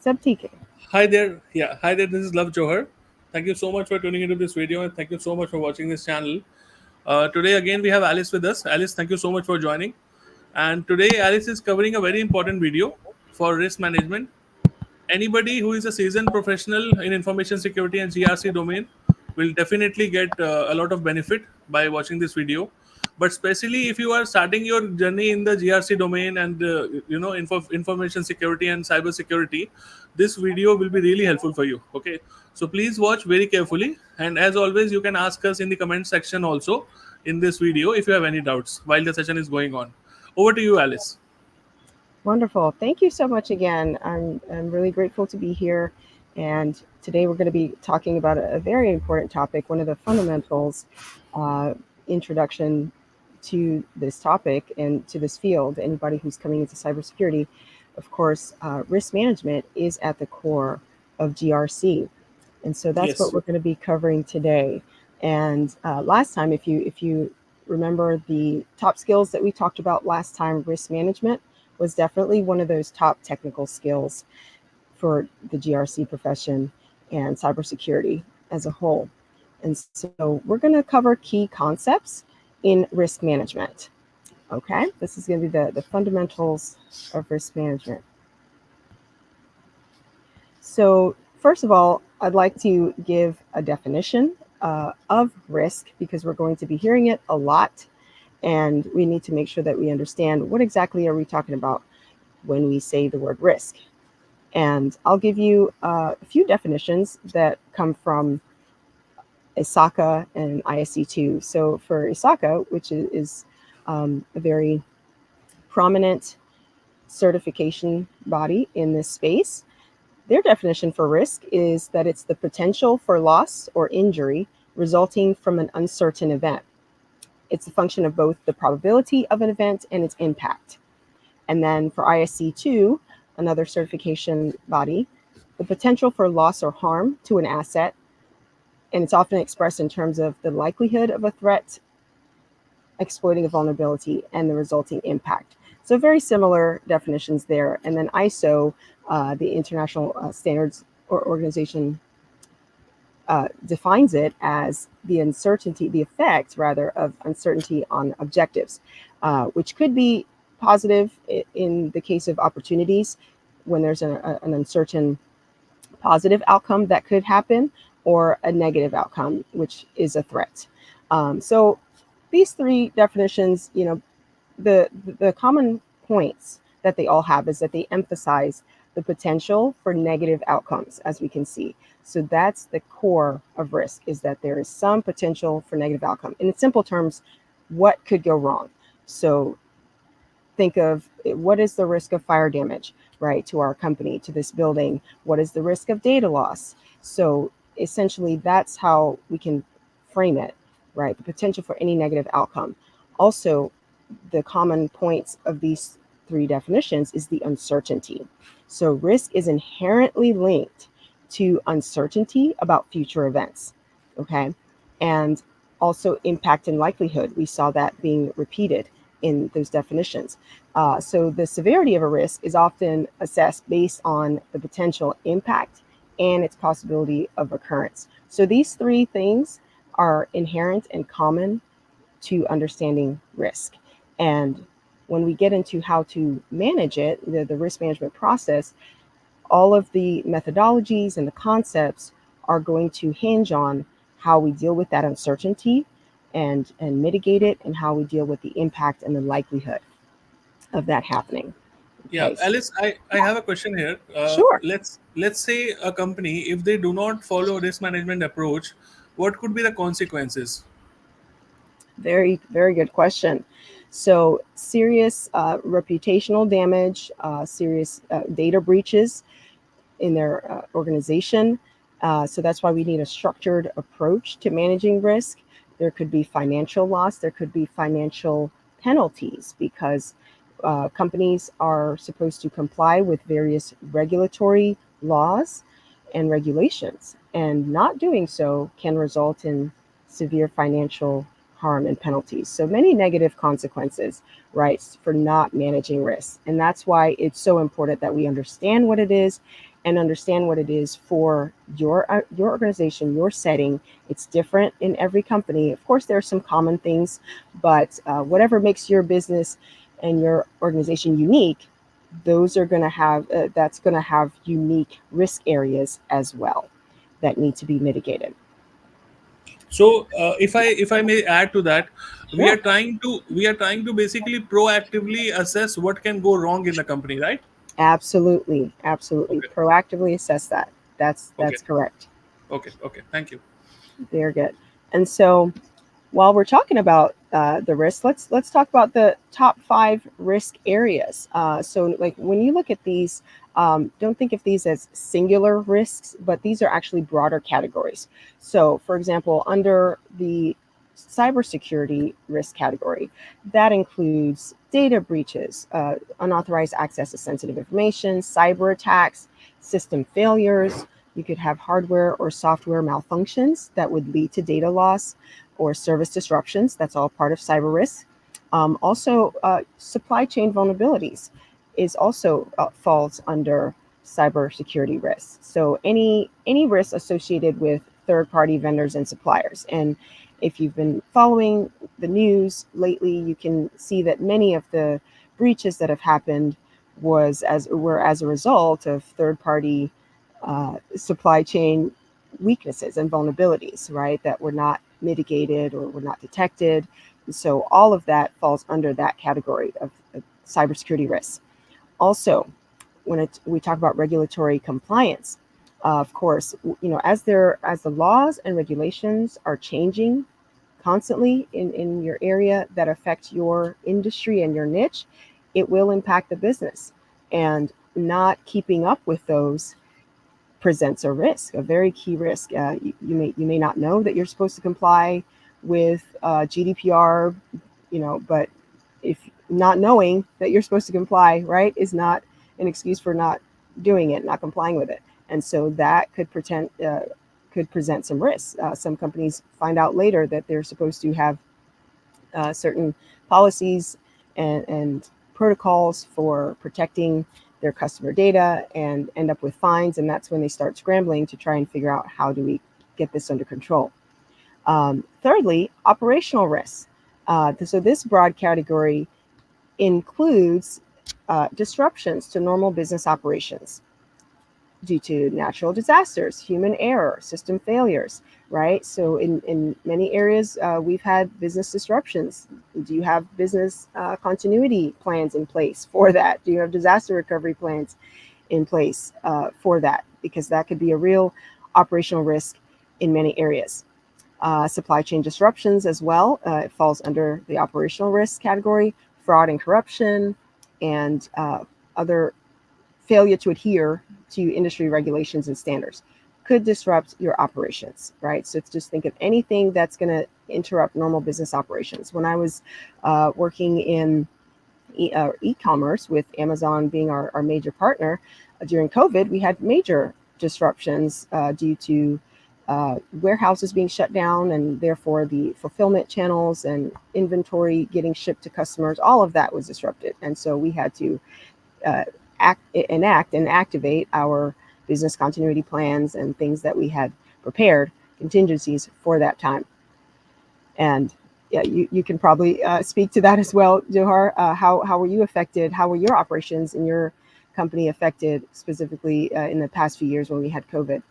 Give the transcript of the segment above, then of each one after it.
Sub TK. Hi there. Yeah, hi there. This is Love Johar. Thank you so much for tuning into this video and thank you so much for watching this channel. Today, again, we have Alice with us. Alice, thank you so much for joining. And today, Alice is covering a very important video for risk management. Anybody who is a seasoned professional in information security and GRC domain will definitely get a lot of benefit by watching this video. But especially if you are starting your journey in the GRC domain and information security and cyber security, this video will be really helpful for you. Okay, so please watch very carefully, and as always, you can ask us in the comment section also in this video if you have any doubts while the session is going on. Over to you, Alice. Wonderful. Thank you so much again. I'm really grateful to be here. And today we're going to be talking about a very important topic, one of the fundamentals, introduction to this topic and to this field. Anybody who's coming into cybersecurity, of course, risk management is at the core of GRC. And so that's what Yes. we're going to be covering today. And last time, if you remember the top skills that we talked about last time, risk management was definitely one of those top technical skills for the GRC profession and cybersecurity as a whole. And so we're going to cover key concepts in risk management. Okay, this is going to be the fundamentals of risk management. So, first of all, I'd like to give a definition of risk because we're going to be hearing it a lot, and we need to make sure that we understand what exactly are we talking about when we say the word risk. And I'll give you a few definitions that come from ISACA and ISC2. So for ISACA, which is a very prominent certification body in this space, their definition for risk is that it's the potential for loss or injury resulting from an uncertain event. It's a function of both the probability of an event and its impact. And then for ISC2, another certification body, the potential for loss or harm to an asset, and it's often expressed in terms of the likelihood of a threat exploiting a vulnerability and the resulting impact. So very similar definitions there. And then ISO, the International Standards Organization, defines it as the uncertainty, the effect rather of uncertainty on objectives, which could be positive in the case of opportunities when there's an uncertain positive outcome that could happen, or a negative outcome, which is a threat. So these three definitions, the common points that they all have is that they emphasize the potential for negative outcomes, as we can see. So that's the core of risk, is that there is some potential for negative outcome. In simple terms, what could go wrong? So think of what is the risk of fire damage, right, to our company, to this building? What is the risk of data loss? So essentially, that's how we can frame it, right? The potential for any negative outcome. Also, the common points of these three definitions is the uncertainty. So risk is inherently linked to uncertainty about future events, okay? And also impact and likelihood. We saw that being repeated in those definitions. So the severity of a risk is often assessed based on the potential impact and its possibility of occurrence. So these three things are inherent and common to understanding risk. And when we get into how to manage it, the risk management process, all of the methodologies and the concepts are going to hinge on how we deal with that uncertainty and mitigate it, and how we deal with the impact and the likelihood of that happening. Yeah, Okay, Alice, I have a question here. sure. Let's say a company, if they do not follow risk management approach, what could be the consequences? Very, very good question. So, serious reputational damage, serious data breaches in their organization. So, that's why we need a structured approach to managing risk. There could be financial loss, there could be financial penalties because companies are supposed to comply with various regulatory laws and regulations, and not doing so can result in severe financial harm and penalties. So many negative consequences, right, for not managing risk. And that's why it's so important that we understand what it is and understand what it is for your organization, your setting. It's different in every company. Of course, there are some common things, but whatever makes your business and your organization unique, those are going to have that's going to have unique risk areas as well that need to be mitigated. So if I may add to that, Sure. we are trying to basically proactively assess what can go wrong in the company, right? Absolutely, absolutely. Okay. Proactively assess that. Okay. That's correct. Okay. Okay. Thank you. Very good. And so, while we're talking about the risks, let's talk about the top 5 risk areas. So, like when you look at these, don't think of these as singular risks, but these are actually broader categories. So, for example, under the cybersecurity risk category, that includes data breaches, unauthorized access to sensitive information, cyber attacks, system failures. You could have hardware or software malfunctions that would lead to data loss or service disruptions. That's all part of cyber risk. Also, supply chain vulnerabilities is also falls under cybersecurity risks. So any risk associated with third-party vendors and suppliers. And if you've been following the news lately, you can see that many of the breaches that have happened were as a result of third-party supply chain weaknesses and vulnerabilities, right, that were not mitigated or were not detected. And so all of that falls under that category of cybersecurity risks. Also, when we talk about regulatory compliance, of course, as the laws and regulations are changing constantly in your area that affect your industry and your niche, it will impact the business. And not keeping up with those presents a risk, a very key risk. You may not know that you're supposed to comply with GDPR, but if not knowing that you're supposed to comply, right, is not an excuse for not doing it, not complying with it. And so that could present some risks. Some companies find out later that they're supposed to have certain policies and protocols for protecting their customer data and end up with fines. And that's when they start scrambling to try and figure out how do we get this under control. Thirdly, operational risks. So this broad category includes disruptions to normal business operations due to natural disasters, human error, system failures, right? So in many areas, we've had business disruptions. Do you have business continuity plans in place for that? Do you have disaster recovery plans in place for that? Because that could be a real operational risk in many areas. Supply chain disruptions as well. It falls under the operational risk category. Fraud and corruption and other failure to adhere to industry regulations and standards could disrupt your operations, right? So just think of anything that's going to interrupt normal business operations. When I was working in e-commerce with Amazon being our major partner during COVID, we had major disruptions due to warehouses being shut down and therefore the fulfillment channels and inventory getting shipped to customers. All of that was disrupted. And so we had to enact and activate our business continuity plans and things that we had prepared, contingencies for that time. And yeah, you can probably speak to that as well, Johar. How were you affected? How were your operations in your company affected specifically in the past few years when we had COVID?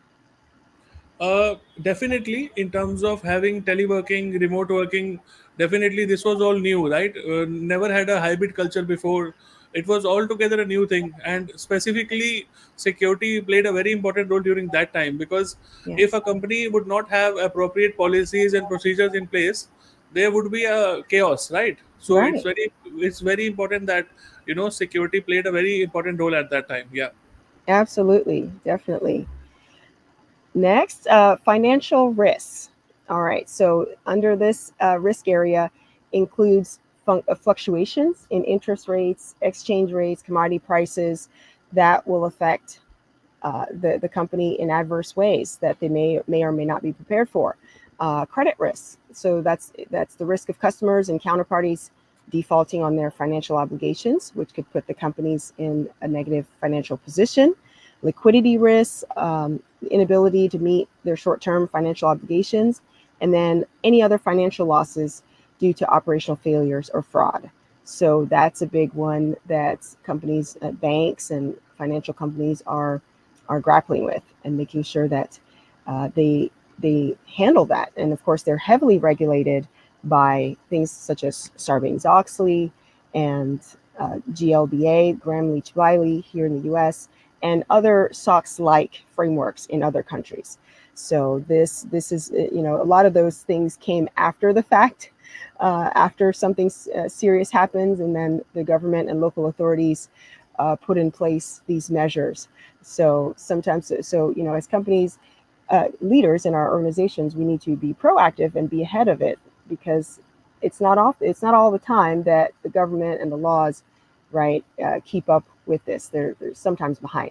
Definitely, in terms of having teleworking, remote working, definitely this was all new, right? Never had a hybrid culture before. It was altogether a new thing, and specifically, security played a very important role during that time because if Yes. a company would not have appropriate policies and procedures in place, there would be a chaos, right? So Right. it's very important that security played a very important role at that time. Yeah. Absolutely. Definitely. Next, financial risks. All right. So under this risk area includes fluctuations in interest rates, exchange rates, commodity prices that will affect the company in adverse ways that they may or may not be prepared for. Credit risks. So that's the risk of customers and counterparties defaulting on their financial obligations, which could put the companies in a negative financial position. liquidity risks, inability to meet their short-term financial obligations, and then any other financial losses due to operational failures or fraud. So that's a big one that companies, banks, and financial companies are grappling with, and making sure that they handle that. And of course, they're heavily regulated by things such as Sarbanes-Oxley and GLBA, Graham-Leach-Bliley here in the U.S., and other SOX-like frameworks in other countries. So this is, a lot of those things came after the fact, after something serious happens, and then the government and local authorities put in place these measures. So sometimes, as companies, leaders in our organizations, we need to be proactive and be ahead of it, because it's not all the time that the government and the laws, right, keep up with this. They're sometimes behind.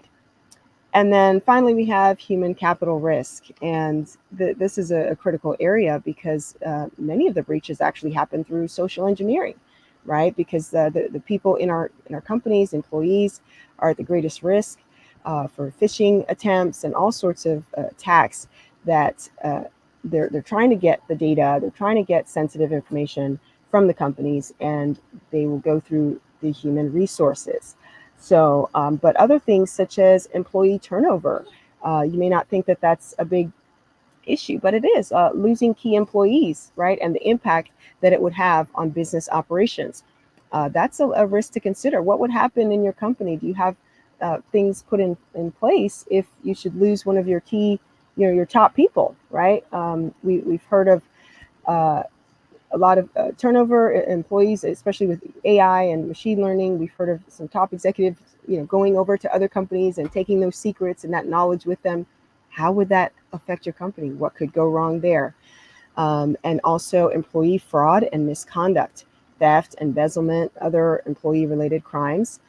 And then finally, we have human capital risk. And this is a critical area, because many of the breaches actually happen through social engineering, right? Because the people in our companies, employees, are at the greatest risk for phishing attempts and all sorts of attacks that they're trying to get the data, they're trying to get sensitive information from the companies, and they will go through the human resources. So, but other things such as employee turnover, you may not think that that's a big issue, but it is. Losing key employees, right, and the impact that it would have on business operations. That's a risk to consider. What would happen in your company? Do you have things put in place if you should lose one of your key, your top people, right? We've heard of a lot of turnover employees, especially with AI and machine learning. We've heard of some top executives, going over to other companies and taking those secrets and that knowledge with them. How would that affect your company? What could go wrong there? And also employee fraud and misconduct, theft, embezzlement, other employee-related crimes.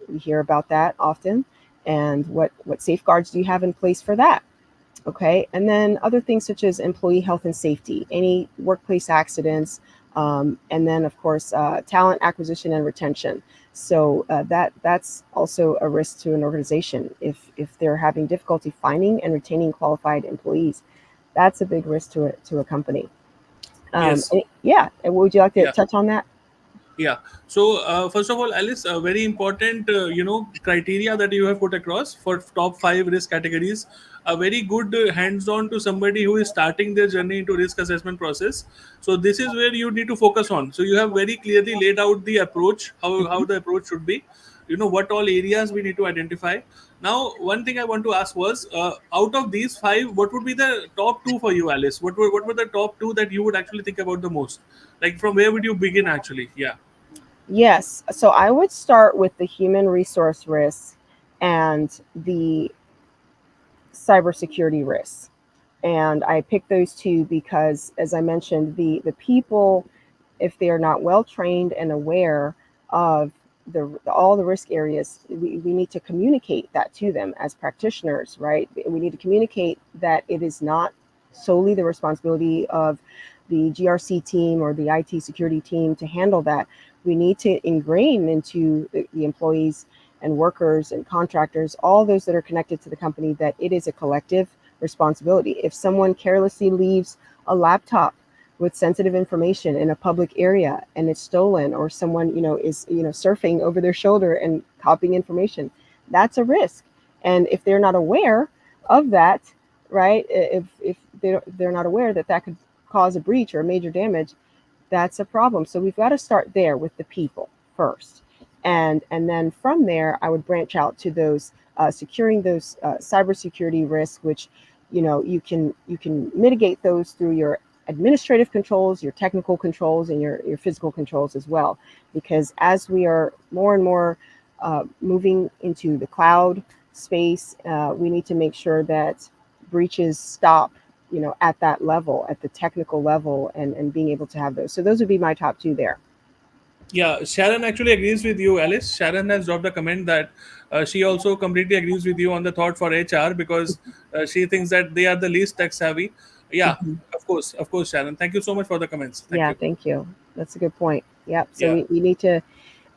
We hear about that often. And what safeguards do you have in place for that? Okay, and then other things such as employee health and safety, any workplace accidents, and then of course talent acquisition and retention. So that's also a risk to an organization if they're having difficulty finding and retaining qualified employees. That's a big risk to a company. Yes. Yeah, and would you like to Yeah. touch on that? Yeah. So first of all, Alice, a very important criteria that you have put across for top 5 risk categories. A very good hands-on to somebody who is starting their journey into risk assessment process. So this is where you need to focus on. So you have very clearly laid out the approach, how the approach should be. What all areas we need to identify. Now, one thing I want to ask was, out of these 5, what would be the top 2 for you, Alice? What were the top 2 that you would actually think about the most? Like, from where would you begin actually? Yeah. Yes. So I would start with the human resource risks and the cybersecurity risks. And I picked those two because, as I mentioned, the people, if they are not well trained and aware of all the risk areas, we need to communicate that to them as practitioners, right? We need to communicate that it is not solely the responsibility of the GRC team or the IT security team to handle that. We need to ingrain into the employees and workers and contractors, all those that are connected to the company, that it is a collective responsibility. If someone carelessly leaves a laptop with sensitive information in a public area and it's stolen, or someone is surfing over their shoulder and copying information, that's a risk. And if they're not aware of that, right, if they're not aware that that could cause a breach or a major damage, that's a problem. So we've got to start there with the people first, and then from there I would branch out to those securing those cybersecurity risks, which you can mitigate those through your administrative controls, your technical controls, and your physical controls as well. Because as we are more and more moving into the cloud space, we need to make sure that breaches stop at that level, at the technical level, and being able to have those. So those would be my top 2 there. Yeah, Sharon actually agrees with you, Alice. Sharon has dropped a comment that she also completely agrees with you on the thought for HR, because she thinks that they are the least tech savvy. Yeah, Mhm. of course, Sharon. Thank you so much for the comments. Thank Yeah, you. thank you. That's a good point. Yep. So Yeah, we need to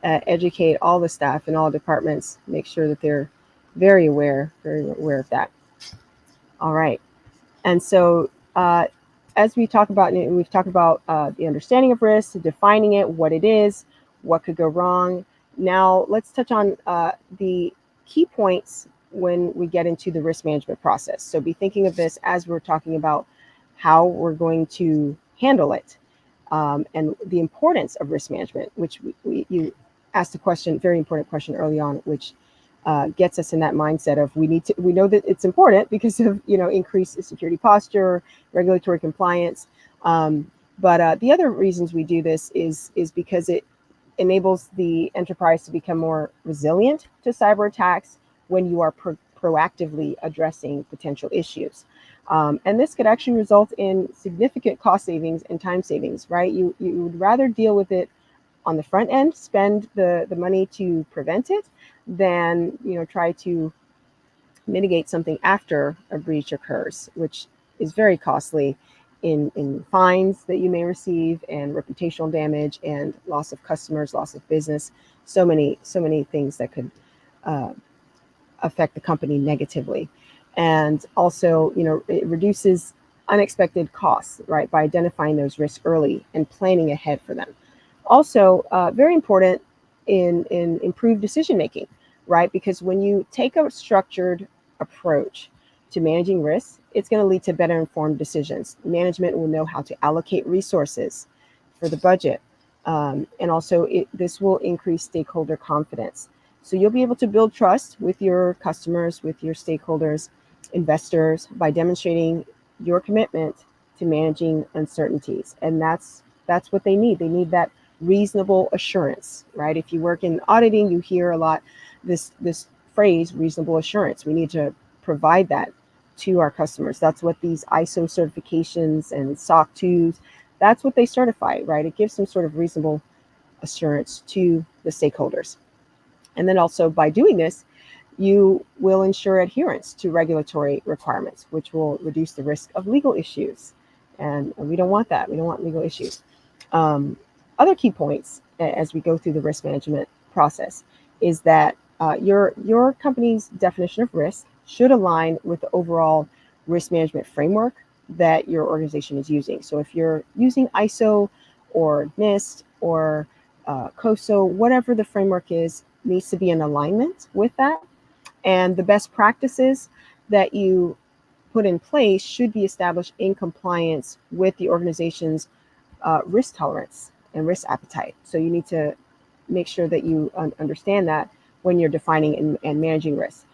educate all the staff in all departments, make sure that they're very aware of that. All right. And so, as we talk about, we've talked about the understanding of risk, defining it, what it is, what could go wrong. Now, let's touch on the key points when we get into the risk management process. So, be thinking of this as we're talking about how we're going to handle it, and the importance of risk management, which you asked a question, very important question early on, which gets us in that mindset of we know that it's important because of increased security posture, regulatory compliance, but the other reasons we do this is because it enables the enterprise to become more resilient to cyber attacks when you are proactively addressing potential issues. And this could actually result in significant cost savings and time savings, right? You would rather deal with it on the front end, spend the money to prevent it, than try to mitigate something after a breach occurs, which is very costly in fines that you may receive, and reputational damage, and loss of customers, loss of business, so many things that could uh, affect the company negatively. And also, it reduces unexpected costs, right, by identifying those risks early and planning ahead for them. Also, very important in improved decision making, right? Because when you take a structured approach to managing risks, it's going to lead to better informed decisions. Management will know how to allocate resources for the budget, and also this will increase stakeholder confidence. So you'll be able to build trust with your customers, with your stakeholders, investors, by demonstrating your commitment to managing uncertainties. And that's what they need. They need that reasonable assurance, right? If you work in auditing, you hear a lot this phrase, reasonable assurance. We need to provide that to our customers. That's what these ISO certifications and SOC 2s, that's what they certify, right? It gives some sort of reasonable assurance to the stakeholders. And then also, by doing this, you will ensure adherence to regulatory requirements, which will reduce the risk of legal issues. And we don't want that. We don't want legal issues. Other key points as we go through the risk management process is that your company's definition of risk should align with the overall risk management framework that your organization is using. So if you're using ISO or NIST or COSO, whatever the framework is, needs to be in alignment with that. And the best practices that you put in place should be established in compliance with the organization's risk tolerance and risk appetite. So you need to make sure that you understand that when you're defining and managing risk.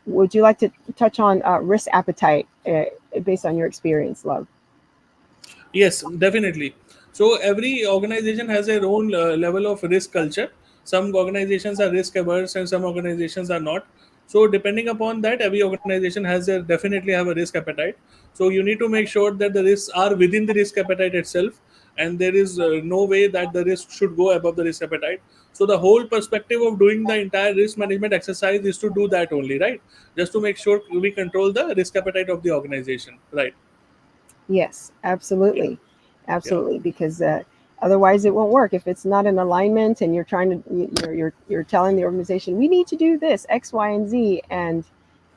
Would you like to touch on risk appetite based on your experience, Love? Yes, definitely. So every organization has their own level of risk culture. Some organizations are risk averse and some organizations are not. So depending upon that, every organization has their definitely have a risk appetite. So you need to make sure that the risks are within the risk appetite itself, and there is no way that the risk should go above the risk appetite. So the whole perspective of doing the entire risk management exercise is to do that only, right? Just to make sure we control the risk appetite of the organization, right? Yes, Yeah, absolutely, yeah, absolutely. Because otherwise, it won't work if it's not in alignment, and you're trying to you're telling the organization we need to do this X, Y, and Z, and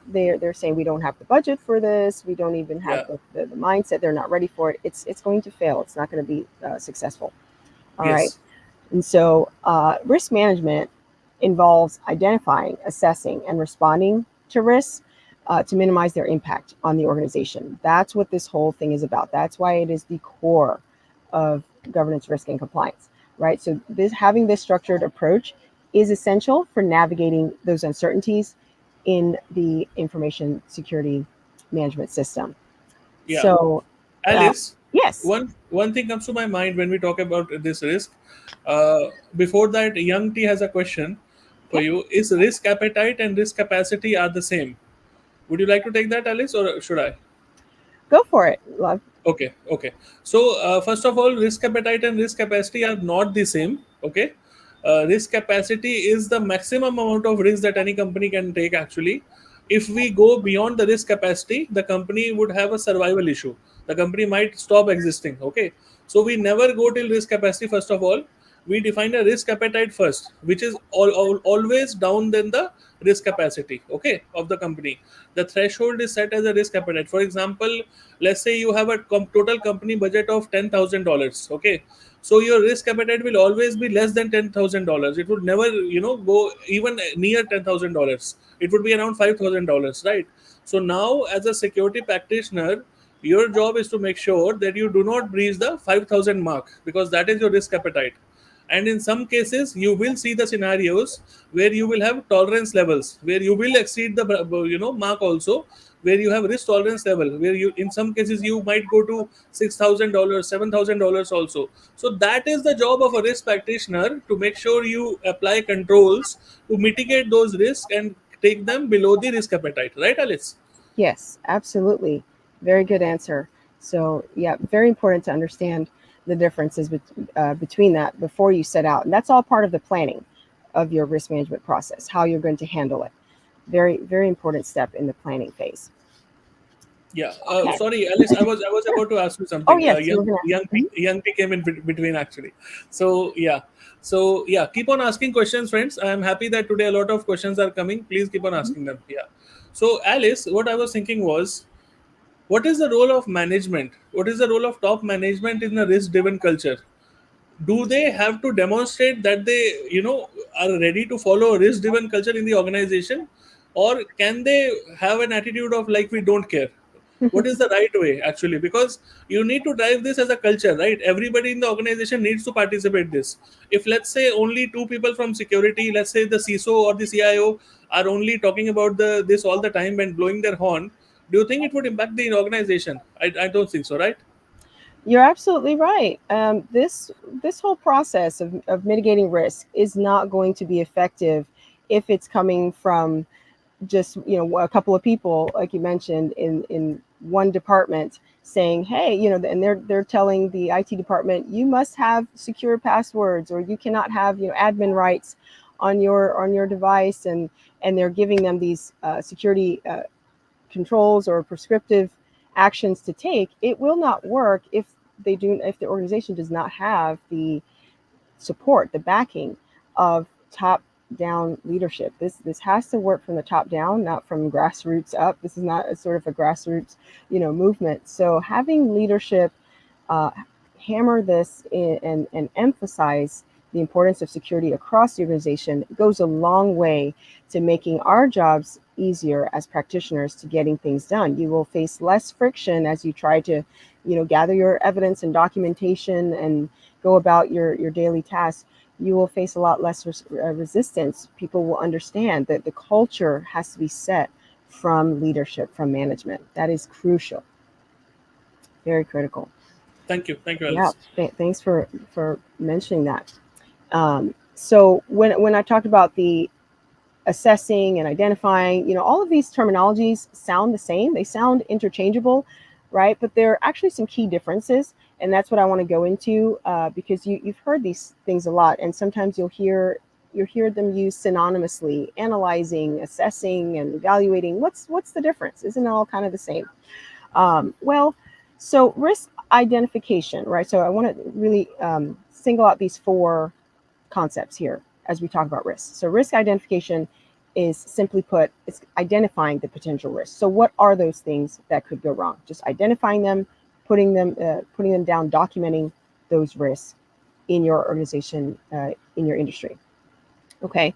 they're saying we don't have the budget for this, we don't even have yeah. the mindset, they're not ready for it. It's going to fail. It's not going to be successful. All right. Yes. And so, risk management involves identifying, assessing, and responding to risks to minimize their impact on the organization. That's what this whole thing is about. That's why it is the core of governance, risk, and compliance, right? So, having this structured approach is essential for navigating those uncertainties in the information security management system. Yeah. So, uh, Alice, yes. one thing comes to my mind when we talk about this risk. Before that, Young T has a question for Okay, you. Is risk appetite and risk capacity are the same? Would you like to take that, Alice, or should I? go for it, love. Okay, okay. So first of all, risk appetite and risk capacity are not the same. Okay, risk capacity is the maximum amount of risk that any company can take. Actually, if we go beyond the risk capacity, the company would have a survival issue. The company might stop existing. Okay, so we never go till risk capacity first of all. we define a risk appetite first, which is always down than the risk capacity, okay, of the company. The threshold is set as a risk appetite. For example, let's say you have a total company budget of $10,000, okay, so your risk appetite will always be less than $10,000. It would never, go even near $10,000. It would be around $5,000, right? So now, as a security practitioner, your job is to make sure that you do not breach the 5,000 mark, because that is your risk appetite. And in some cases, you will see the scenarios where you will have tolerance levels, where you will exceed the mark also, where you have risk tolerance level, where you, in some cases, you might go to $6,000, $7,000 also. So that is the job of a risk practitioner, to make sure you apply controls to mitigate those risks and take them below the risk appetite, right, Alice? Yes, absolutely. Very good answer. So, yeah, very important to understand the differences between that before you set out. And that's all part of the planning of your risk management process, how you're going to handle it. Very, very important step in the planning phase. Yeah. Okay. Sorry, Alice. I was Sure. about to ask you Oh, something. yes, you were going to. Young P came in between actually. So yeah. So yeah. Keep on asking questions, friends. I am happy that today a lot of questions are coming. Please keep on Mhm. asking them. Yeah. So Alice, what I was thinking was, what is the role of management? What is the role of top management in a risk-driven culture? Do they have to demonstrate that they are ready to follow a risk driven culture in the organization, or can they have an attitude of like we don't care? What is the right way actually? Because you need to drive this as a culture, right? Everybody in the organization needs to participate this. If let's say only two people from security, let's say the CISO or the CIO, are only talking about this all the time and blowing their horn, do you think it would impact the organization? I don't think so, right? You're absolutely right. This whole process of mitigating risk is not going to be effective if it's coming from just a couple of people, like you mentioned, in one department saying, hey, and they're telling the IT department, you must have secure passwords, or you cannot have admin rights on your device, and they're giving them these security controls or prescriptive actions to take. It will not work if the organization does not have the support, the backing of top down leadership. This has to work from the top down, not from grassroots up. This is not a sort of a grassroots movement. So having leadership uh, hammer this in, and emphasize the importance of security across the organization goes a long way to making our jobs easier as practitioners to getting things done. You will face less friction as you try to, gather your evidence and documentation and go about your daily tasks. You will face a lot less resistance. People will understand that the culture has to be set from leadership, from management. That is crucial, very critical. Thank you, Yeah, Alice. thanks for mentioning that. So when I talked about the assessing and identifying, all of these terminologies sound the same. They sound interchangeable, right? But there are actually some key differences, and that's what I want to go into because you've heard these things a lot, and sometimes you'll hear them used synonymously: analyzing, assessing, and evaluating. What's the difference? Isn't it all kind of the same? Well, so risk identification, right? So I want to really single out these four concepts here as we talk about risk. So risk identification is, simply put, it's identifying the potential risks. So what are those things that could go wrong? Just identifying them, putting them down, documenting those risks in your organization, in your industry. Okay,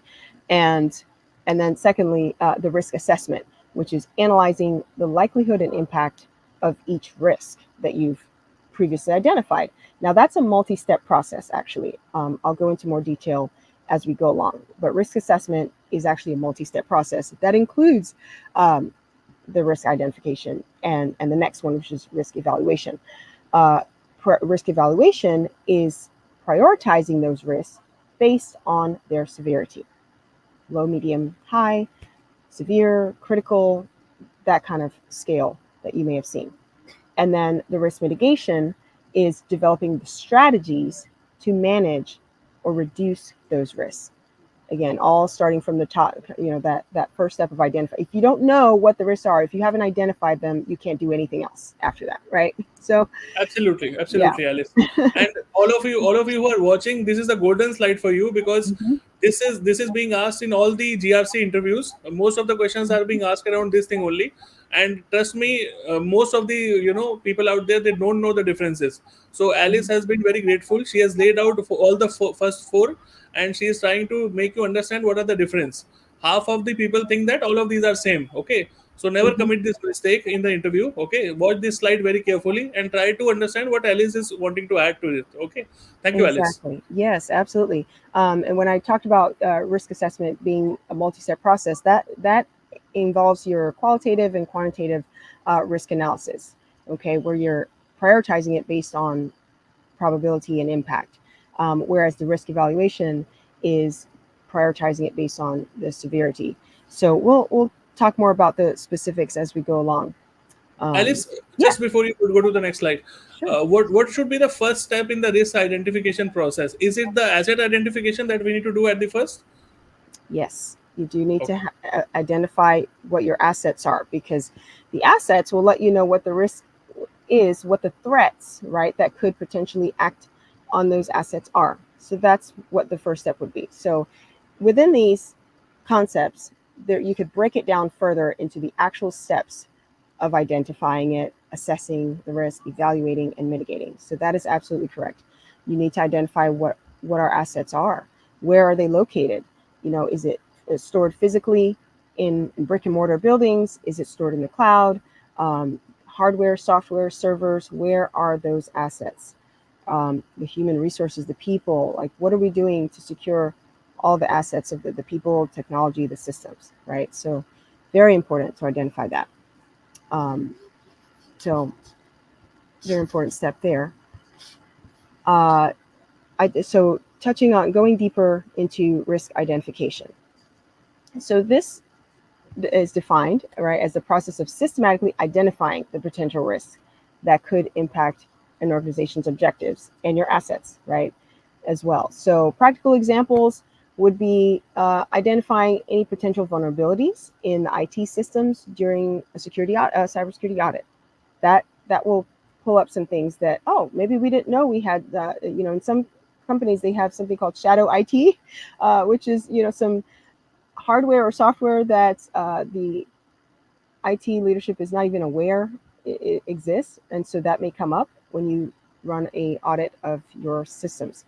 and and then secondly, the risk assessment, which is analyzing the likelihood and impact of each risk that you've previously identified. Now that's a multi-step process. Actually, I'll go into more detail as we go along. But risk assessment is actually a multi-step process that includes um, the risk identification and the next one, which is risk evaluation. Uh, Risk evaluation is prioritizing those risks based on their severity: low, medium, high, severe, critical, that kind of scale that you may have seen. And then the risk mitigation is developing the strategies to manage or reduce those risks. Again, all starting from the top, that first step of identify. If you don't know what the risks are, if you haven't identified them, you can't do anything else after that, right? So, Absolutely, yeah. absolutely, Alice. And all of you who are watching, this is the golden slide for you, because Mhm. this is being asked in all the GRC interviews. Most of the questions are being asked around this thing only. And trust me, most of the people out there, they don't know the differences. So Alice has been very grateful. She has laid out for all the first four, and she is trying to make you understand what are the difference. Half of the people think that all of these are same. Okay, so never Mhm. commit this mistake in the interview. Okay, watch this slide very carefully and try to understand what Alice is wanting to add to it. Okay, thank you, Alice. Exactly. Yes, absolutely. And when I talked about risk assessment being a multi-step process, that involves your qualitative and quantitative risk analysis. Okay, where you're prioritizing it based on probability and impact, whereas the risk evaluation is prioritizing it based on the severity. So we'll talk more about the specifics as we go along. Um, Alice, yeah, just before you go to the next slide, sure. what should be the first step in the risk identification process? Is it the asset identification that we need to do at the first? Yes, you do need to Okay. identify what your assets are, because the assets will let you know what the risk is, what the threats, right, that could potentially act on those assets are. So that's what the first step would be. So within these concepts, there you could break it down further into the actual steps of identifying it, assessing the risk, evaluating, and mitigating. So that is absolutely correct. You need to identify what our assets are. Where are they located? Is it stored physically in brick and mortar buildings? Is it stored in the cloud? Hardware, software, servers, where are those assets? The human resources, the people, like what are we doing to secure all the assets of the people, technology, the systems, right? So very important to identify that. Um, so very important step there. Uh, so touching on going deeper into risk identification. So this is defined, right, as the process of systematically identifying the potential risks that could impact an organization's objectives and your assets, right, as well. So practical examples would be identifying any potential vulnerabilities in the IT systems during a cybersecurity audit. That will pull up some things that, oh, maybe we didn't know we had. In some companies they have something called shadow IT, which is some hardware or software that the IT leadership is not even aware it exists, and so that may come up when you run a audit of your systems.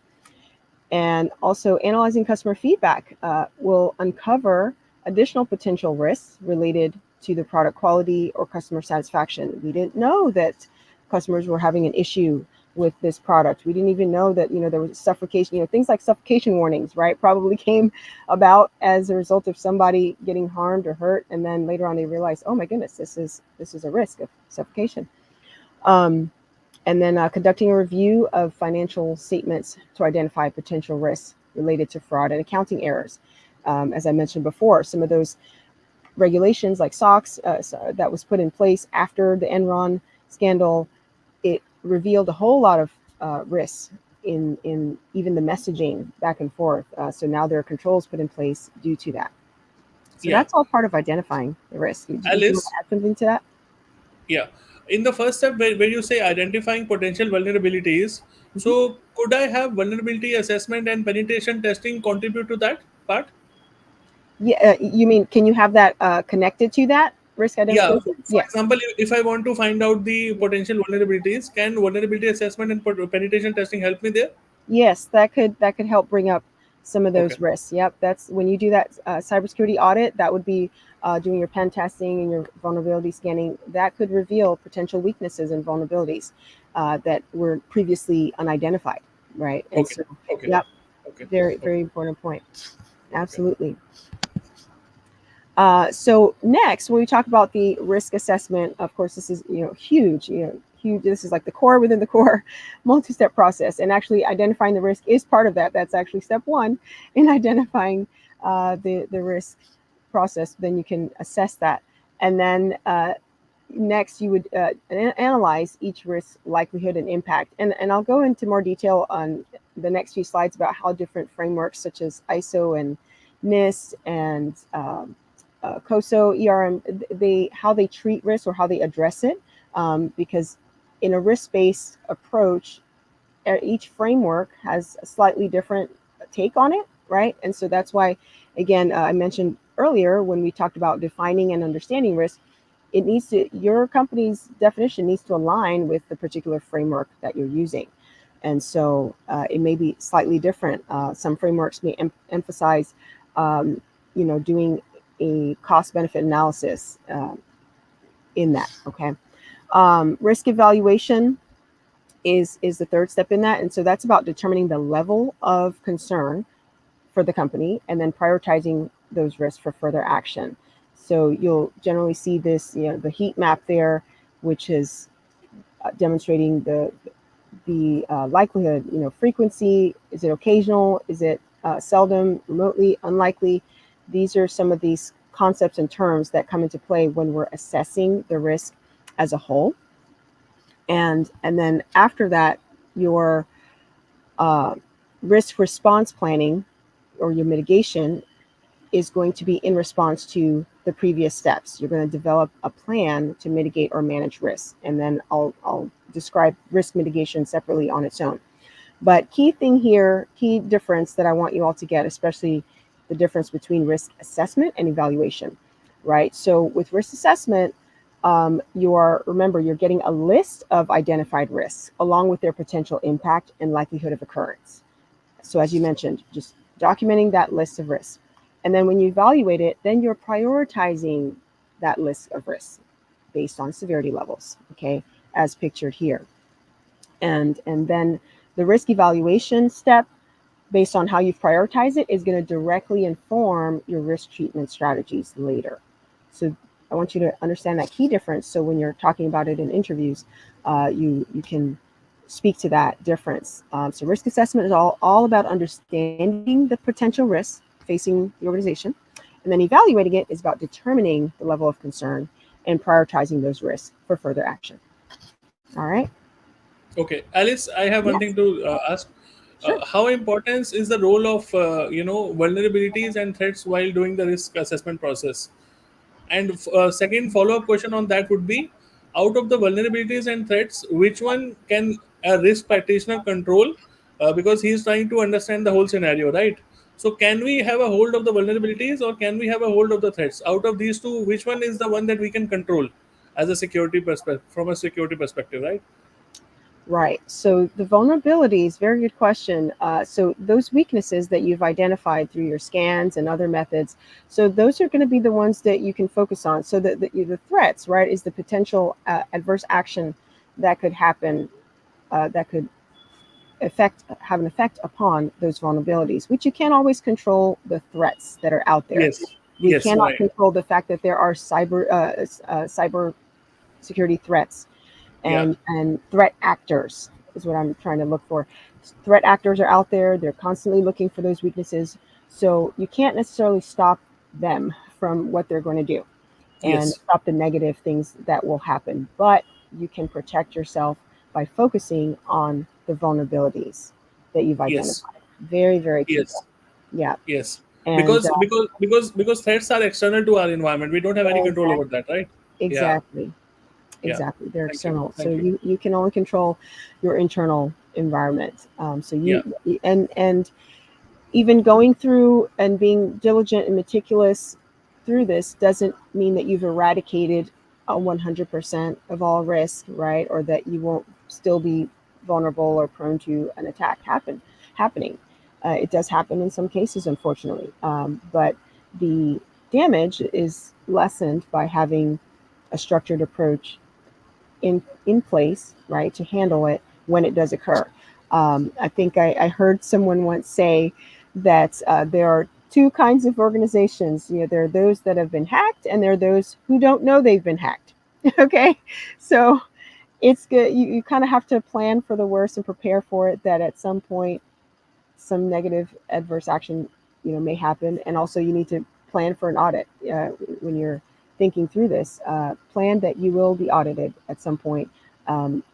And also, analyzing customer feedback will uncover additional potential risks related to the product quality or customer satisfaction. We didn't know that customers were having an issue with this product. We didn't even know that there was suffocation. Things like suffocation warnings, right, probably came about as a result of somebody getting harmed or hurt, and then later on they realized, oh my goodness, this is a risk of suffocation. Um, and then conducting a review of financial statements to identify potential risks related to fraud and accounting errors. As I mentioned before, some of those regulations like SOX that was put in place after the Enron scandal, it revealed a whole lot of risks in even the messaging back and forth. So now there are controls put in place due to that. So Yeah, that's all part of identifying the risk. Did you want to Alice. add something to that? Yeah, in the first step, where you say identifying potential vulnerabilities, Mhm. so could I have vulnerability assessment and penetration testing contribute to that part? Yeah, you mean can you have that connected to that risk Yeah. identification? For Yes. example, if I want to find out the potential vulnerabilities, can vulnerability assessment and penetration testing help me there? Yes, that could help bring up some of Okay. those risks. Yep, that's when you do that cybersecurity audit. That would be doing your pen testing and your vulnerability scanning. That could reveal potential weaknesses and vulnerabilities that were previously unidentified, right? And Okay. so, Okay. yep, Okay. very Okay. very important point. Okay. Absolutely. So next, when we talk about the risk assessment, of course, this is huge. Huge. This is like the core within the core, multi-step process, and actually identifying the risk is part of that. That's actually step one in identifying the risk process. Then you can assess that, and then next you would analyze each risk likelihood and impact. And I'll go into more detail on the next few slides about how different frameworks such as ISO and NIST and COSO, ERM, how they treat risk or how they address it, because in a risk-based approach, each framework has a slightly different take on it, right? And so that's why, again, I mentioned earlier when we talked about defining and understanding risk, your company's definition needs to align with the particular framework that you're using. And so it may be slightly different. Some frameworks may emphasize, doing a cost-benefit analysis in that. Okay, risk evaluation is the third step in that, and so that's about determining the level of concern for the company and then prioritizing those risks for further action. So you'll generally see this, the heat map there, which is demonstrating the likelihood, frequency. Is it occasional? Is it seldom, remotely, unlikely? These are some of these concepts and terms that come into play when we're assessing the risk as a whole. And then after that, your risk response planning or your mitigation is going to be in response to the previous steps. You're going to develop a plan to mitigate or manage risk. And then I'll describe risk mitigation separately on its own. But key difference that I want you all to get, especially the difference between risk assessment and evaluation, right? So with risk assessment, you're getting a list of identified risks along with their potential impact and likelihood of occurrence. So as you mentioned, just documenting that list of risks. And then when you evaluate it, then you're prioritizing that list of risks based on severity levels, okay, as pictured here. And then the risk evaluation step, based on how you prioritize it, is going to directly inform your risk treatment strategies later. So I want you to understand that key difference. So when you're talking about it in interviews, you can speak to that difference. So risk assessment is all about understanding the potential risks facing the organization. And then evaluating it is about determining the level of concern and prioritizing those risks for further action. All right. Okay, Alice, I have one Yes. thing to ask. Sure. How important is the role of vulnerabilities and threats while doing the risk assessment process? And second follow-up question on that would be, out of the vulnerabilities and threats, which one can a risk practitioner control? Because he's trying to understand the whole scenario, right? So can we have a hold of the vulnerabilities or can we have a hold of the threats? Out of these two, which one is the one that we can control as a security perspective, from a security perspective, right? Right. So the vulnerabilities, very good question. So those weaknesses that you've identified through your scans and other methods, so those are going to be the ones that you can focus on. So the threats, right, is the potential adverse action that could happen, that could have an effect upon those vulnerabilities, which you can't always control the threats that are out there. Yes. We Yes. cannot Right. control the fact that there are cyber security threats Yeah. and threat actors is what I'm trying to look for. Threat actors are out there. They're constantly looking for those weaknesses. So you can't necessarily stop them from what they're going to do and Yes. stop the negative things that will happen. But you can protect yourself by focusing on the vulnerabilities that you've Yes. identified. Very, very key. Yes. Yeah. Yes. And Because threats are external to our environment. We don't have any control over exactly, that, right? Yeah. exactly. Yeah. Exactly. They're Thank you. external. So Thank you. you can only control your internal environment. So Yeah. and even going through and being diligent and meticulous through this doesn't mean that you've eradicated a 100% of all risk, right? Or that you won't still be vulnerable or prone to an attack happening. It does happen in some cases, unfortunately. But the damage is lessened by having a structured approach in place, right, to handle it when it does occur. I think I heard someone once say that there are two kinds of organizations. There are those that have been hacked, and there are those who don't know they've been hacked. Okay, so it's good. You kind of have to plan for the worst and prepare for it. That at some point, some negative adverse action, may happen, and also you need to plan for an audit when you're thinking through this. Plan that you will be audited at some point,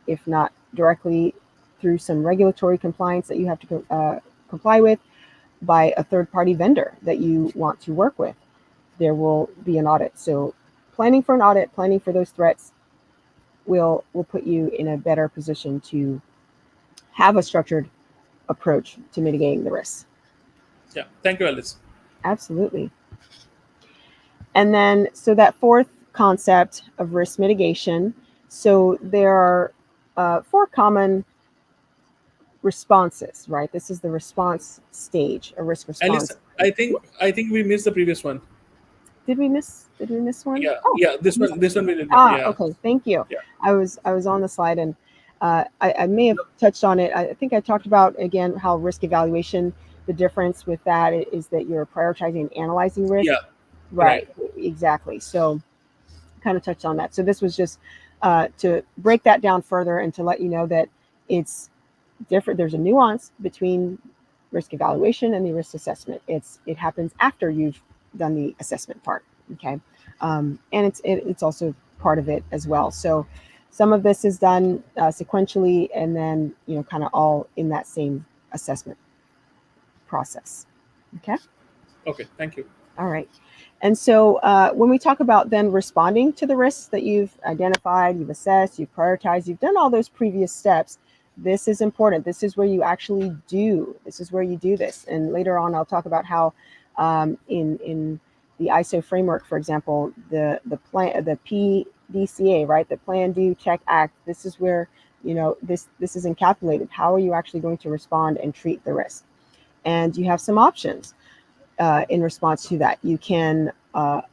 if not directly through some regulatory compliance that you have to comply with. by a third-party vendor that you want to work with, there will be an audit. So planning for an audit, planning for those threats will put you in a better position to have a structured approach to mitigating the risks. Yeah. Thank you, Alice. Absolutely. And then, so that fourth concept of risk mitigation. So there are four common responses, right? This is the response stage, a risk Alice, response. I think we missed the previous one. Did we miss one? Yeah, Oh, yeah. I This missed one, it. this one we did not. Ah, Yeah, okay. Thank you. yeah, I was on the slide, and I may have touched on it. I think I talked about again how risk evaluation. The difference with that is that you're prioritizing and analyzing risk. yeah. Right. Right. Exactly. So kind of touched on that. So this was just to break that down further and to let you know that it's different. There's a nuance between risk evaluation and the risk assessment. It happens after you've done the assessment part. Okay, and it's also part of it as well. So some of this is done sequentially, and then kind of all in that same assessment process. Okay. Okay. Thank you. All right. And so when we talk about then responding to the risks that you've identified, you've assessed, you've prioritized, you've done all those previous steps, this is important. This is where you actually do. This is where you do this. And later on, I'll talk about how in the ISO framework, for example, the PDCA, right? The Plan, Do, Check, Act. This is where this is encapsulated. How are you actually going to respond and treat the risk? And you have some options in response to that. You can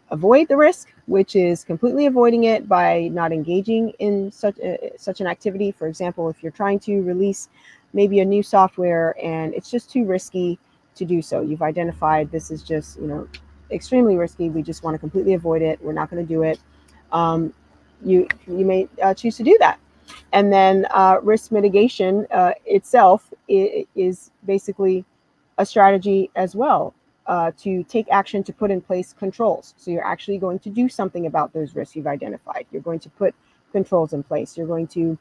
avoid the risk, which is completely avoiding it by not engaging in such an activity. For example, if you're trying to release maybe a new software and it's just too risky to do so, you've identified this is just extremely risky. We just want to completely avoid it. We're not going to do it. You may choose to do that. And then risk mitigation itself is basically a strategy as well to take action to put in place controls. So you're actually going to do something about those risks you've identified. You're going to put controls in place. You're going to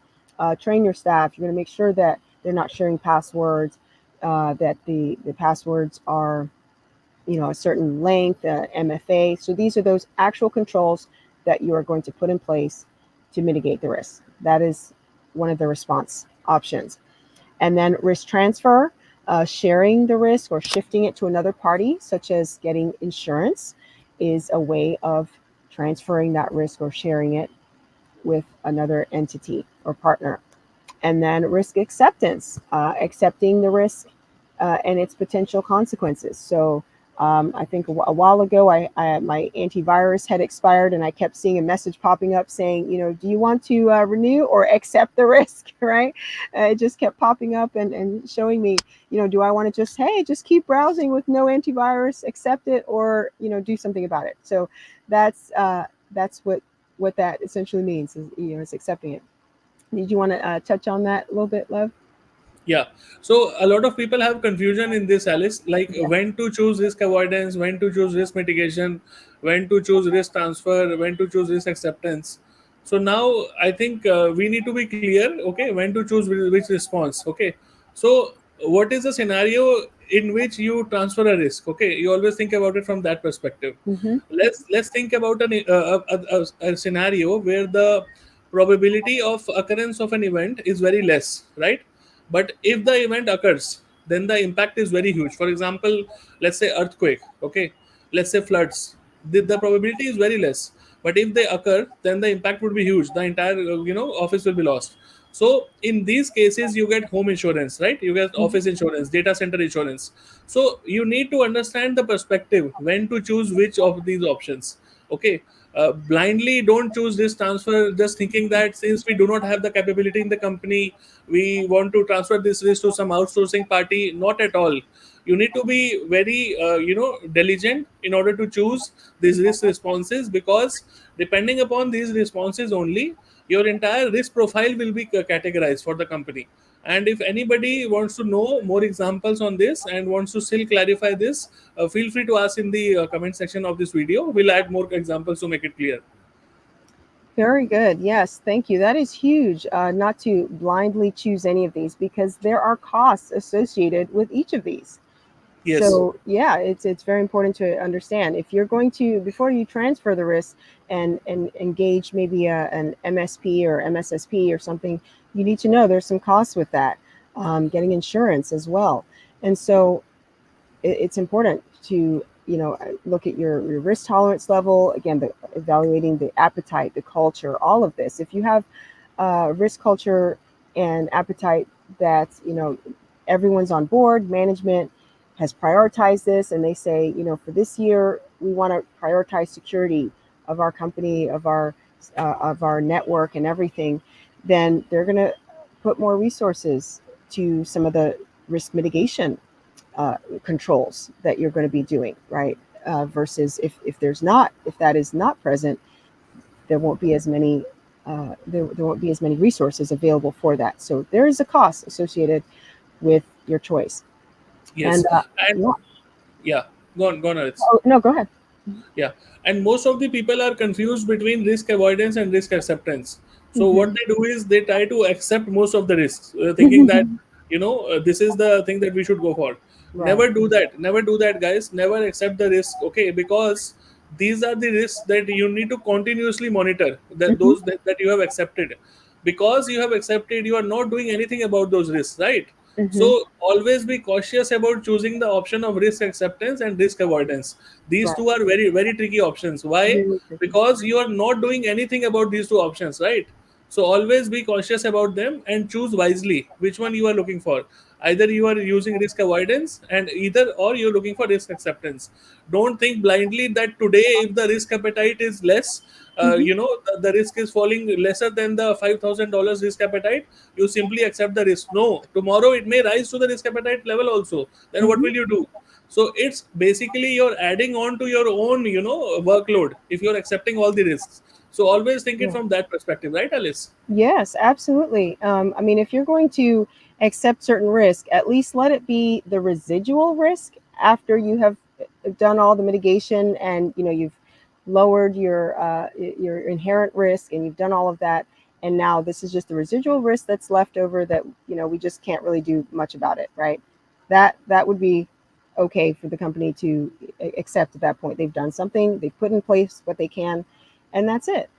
train your staff. You're going to make sure that they're not sharing passwords, that the passwords are a certain length, MFA. So these are those actual controls that you are going to put in place to mitigate the risk. That is one of the response options. And then risk transfer, sharing the risk or shifting it to another party, such as getting insurance, is a way of transferring that risk or sharing it with another entity or partner. And then risk acceptance, accepting the risk and its potential consequences. So I think a while ago, my antivirus had expired, and I kept seeing a message popping up saying, do you want to renew or accept the risk, right? It just kept popping up and showing me, do I want to just keep browsing with no antivirus, accept it, or do something about it. So that's what that essentially means is accepting it. Did you want to touch on that a little bit, Lev? Yeah. So a lot of people have confusion in this, Alice, like Yeah. when to choose risk avoidance, when to choose risk mitigation, when to choose risk transfer, when to choose risk acceptance. So now I think we need to be clear, okay, when to choose which response, okay. So what is the scenario in which you transfer a risk? Okay, you always think about it from that perspective. Mm-hmm. Let's think about a scenario where the probability of occurrence of an event is very less, right? But if the event occurs, then the impact is very huge. For example, let's say earthquake, okay, let's say floods. The probability is very less, but if they occur, then the impact would be huge. The entire office will be lost. So in these cases, you get home insurance, right? You get Mm-hmm. office insurance, data center insurance. So you need to understand the perspective when to choose which of these options. Okay, blindly don't choose this transfer just thinking that since we do not have the capability in the company, we want to transfer this risk to some outsourcing party. Not at all. You need to be very diligent in order to choose these risk responses, because depending upon these responses only, your entire risk profile will be categorized for the company. And if anybody wants to know more examples on this and wants to still clarify this, feel free to ask in the comment section of this video. We'll add more examples to make it clear. Very good. Yes, thank you. That is huge. Not to blindly choose any of these because there are costs associated with each of these. Yes. So yeah, it's very important to understand if you're going to, before you transfer the risk and engage maybe an MSP or MSSP or something, you need to know there's some costs with that, getting insurance as well. And so it's important to, look at your risk tolerance level again, evaluating the appetite, the culture, all of this. If you have risk culture and appetite that, everyone's on board, management has prioritized this, and they say, for this year we want to prioritize security of our company, of our network and everything, then they're going to put more resources to some of the risk mitigation controls that you're going to be doing, right? Versus if that is not present, there won't be as many there won't be as many resources available for that. So there is a cost associated with your choice. And Yes. And yeah, yeah, go on, Alex. oh, no, go ahead. Yeah, and most of the people are confused between risk avoidance and risk acceptance. So Hmm. what they do is they try to accept most of the risks, thinking that this is the thing that we should go for. Right. Never do that. Never do that, guys. Never accept the risk. Okay, because these are the risks that you need to continuously monitor. That Hmm. that you have accepted, because you have accepted, you are not doing anything about those risks, right? Hmm. So always be cautious about choosing the option of risk acceptance and risk avoidance. These Right. two are very, very tricky options. Why? Really tricky. Because you are not doing anything about these two options, right? So always be cautious about them and choose wisely which one you are looking for. Either you are using risk avoidance and either, or you're looking for risk acceptance. Don't think blindly that today if the risk appetite is less, Hmm. the risk is falling lesser than the $5,000 risk appetite, you simply accept the risk. No, tomorrow it may rise to the risk appetite level also. Then what Hmm. will you do? So it's basically you're adding on to your own, workload if you're accepting all the risks. So always think it Yeah. from that perspective, right, Alice? Yes, absolutely. I mean, if you're going to accept certain risk, at least let it be the residual risk after you have done all the mitigation and you've lowered your inherent risk and you've done all of that. And now this is just the residual risk that's left over that we just can't really do much about it, right? That would be okay for the company to accept at that point. They've done something, they've put in place what they can, and that's it.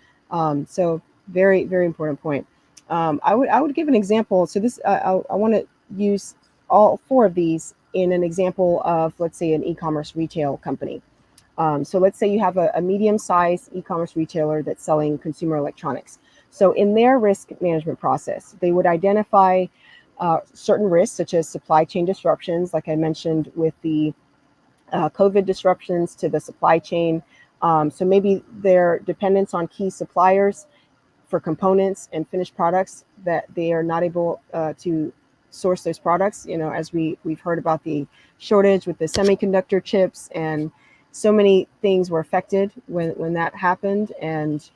So very, very important point. I would give an example. So this I want to use all four of these in an example of, let's say, an e-commerce retail company. So let's say you have a medium-sized e-commerce retailer that's selling consumer electronics. So in their risk management process, they would identify certain risks such as supply chain disruptions, like I mentioned with the COVID disruptions to the supply chain. So maybe their dependence on key suppliers for components and finished products, that they are not able to source those products. As we've heard about the shortage with the semiconductor chips, and so many things were affected when that happened, and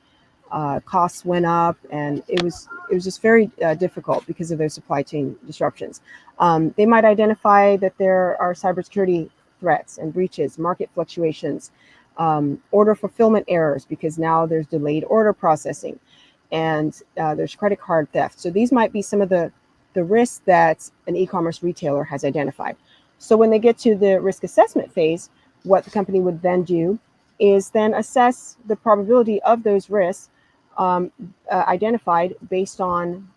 costs went up, and it was just very difficult because of those supply chain disruptions. They might identify that there are cybersecurity threats and breaches, market fluctuations, order fulfillment errors because now there's delayed order processing, and there's credit card theft. So these might be some of the risks that an e-commerce retailer has identified. So when they get to the risk assessment phase, what the company would then do is then assess the probability of those risks um, identified based on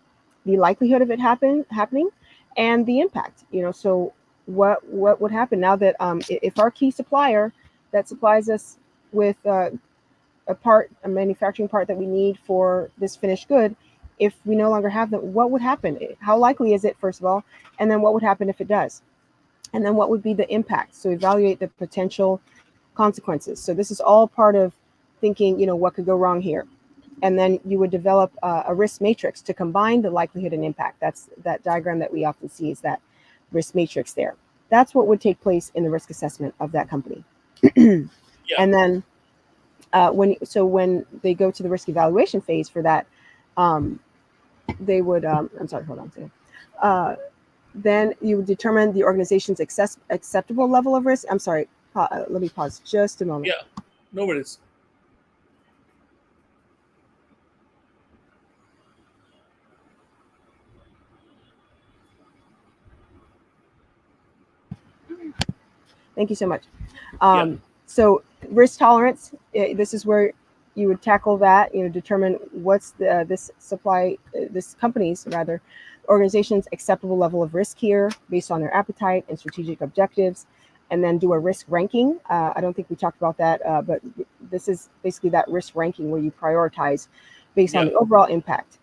the likelihood of it happening and the impact. So what would happen now that if our key supplier that supplies us with a manufacturing part that we need for this finished good, if we no longer have them, what would happen? How likely is it, first of all, and then what would happen if it does? And then what would be the impact? So evaluate the potential consequences. So this is all part of thinking, what could go wrong here. And then you would develop a risk matrix to combine the likelihood and impact. That's that diagram that we often see, is that risk matrix there. That's what would take place in the risk assessment of that company. And Yeah. then when they go to the risk evaluation phase for that, um, they would I'm sorry, hold on a second. Uh, then you would determine the organization's acceptable level of risk. I'm sorry, let me pause just a moment. Yeah. No worries. Thank you so much. Yeah, So risk tolerance, this is where you would tackle that, determine what's this this company's rather organization's acceptable level of risk here based on their appetite and strategic objectives, and then do a risk ranking. I don't think we talked about that, but this is basically that risk ranking where you prioritize based on yeah, the overall impact,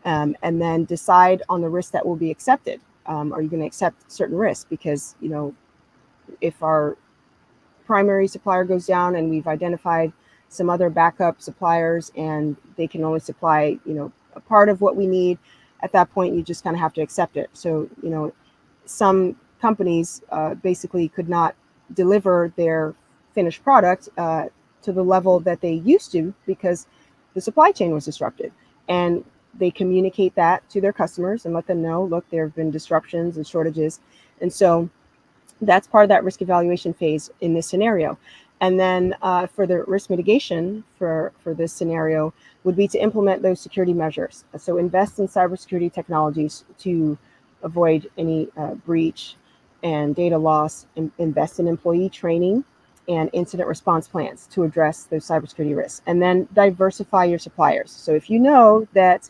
and then decide on the risk that will be accepted. Are you going to accept certain risks? Because if our primary supplier goes down and we've identified some other backup suppliers and they can only supply a part of what we need, at that point you just kind of have to accept it. So some companies basically could not deliver their finished product to the level that they used to because the supply chain was disrupted, and they communicate that to their customers and let them know, look, there have been disruptions and shortages. And so that's part of that risk evaluation phase in this scenario. And then for the risk mitigation for this scenario would be to implement those security measures. So invest in cybersecurity technologies to avoid any breach and data loss, invest in employee training and incident response plans to address those cybersecurity risks. And then diversify your suppliers. So if you know that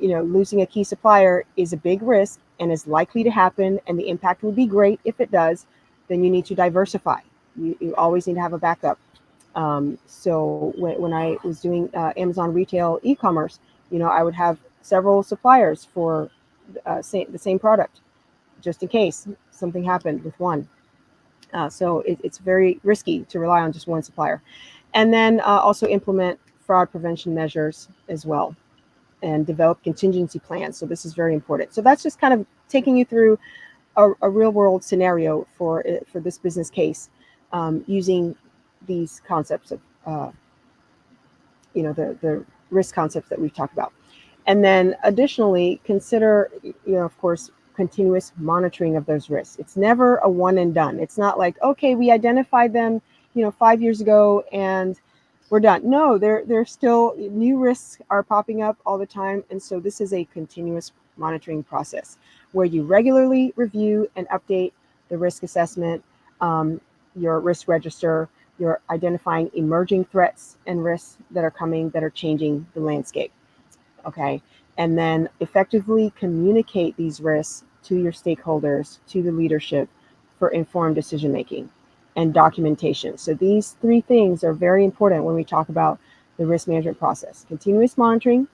losing a key supplier is a big risk and is likely to happen, and the impact will be great if it does, then you need to diversify. You always need to have a backup. So when I was doing Amazon retail e-commerce, I would have several suppliers for the same product, just in case something happened with one. So it's very risky to rely on just one supplier. And then also implement fraud prevention measures as well, and develop contingency plans. So this is very important. So that's just kind of taking you through a real world scenario for this business case, using these concepts of the risk concepts that we've talked about. And then additionally, consider of course continuous monitoring of those risks. It's never a one and done. It's not like, okay, we identified them 5 years ago and we're done. No, there's still new risks are popping up all the time. And so this is a continuous monitoring process where you regularly review and update the risk assessment, your risk register. You're identifying emerging threats and risks that are coming, that are changing the landscape. Okay. And then effectively communicate these risks to your stakeholders, to the leadership, for informed decision making and documentation. So these three things are very important when we talk about the risk management process: continuous monitoring,